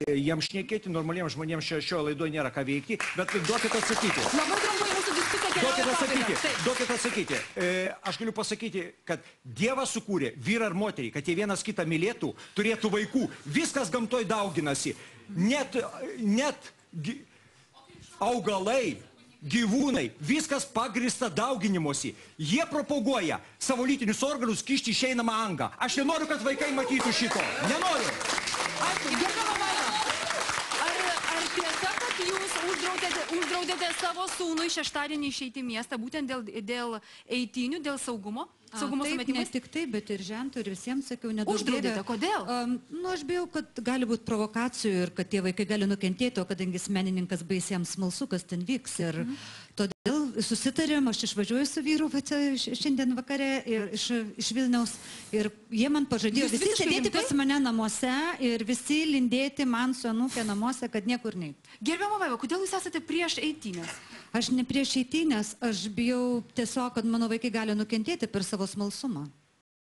jiems šnekėti, normaliems žmonėms šio laidoje nėra ką veikti, bet duokit atsakyti. Labai trumpai mūsų diskusija keliauja. Duokit atsakyti. Aš galiu pasakyti, kad Dievas sukūrė vyrą ir moterį, kad jie vienas kitą mylėtų, turėtų vaikų. Viskas gamtoj dauginasi. Net augalai, gyvūnai, viskas pagrįsta dauginimuose. Jie propaguoja savo lytinius organus kišti išeinamą angą. Aš nenoriu, kad vaikai matytų šito. Nenoriu. Gerbiama Vaiva, ar tiesa, kad jūs uždraudėte savo sūnui šeštadienį išeiti į miestą būtent dėl eitynių, dėl saugumo? Saugumo sumetimais? Ne tik tai, bet ir žentų ir visiems sakiau, nedaug uždraudėte. Kodėl? Aš bijau, kad gali būti provokacijų ir kad tie vaikai gali nukentėti, o kadangi menininkas baisiems smalsu, kas ten vyks. Ir todėl susitarėm, aš išvažiuoju su vyru šiandien vakare iš Vilniaus ir jie man pažadėjo visi sėdėti pas mane namuose ir visi lindėti man su anūkė namuose, kad niekur nei. Gerbiama Vaiva, kodėl jūs esate prieš eitynės? Aš ne prieš eitynės, aš bijau tiesiog, kad mano vaikai gali nukentėti per savo smalsumą.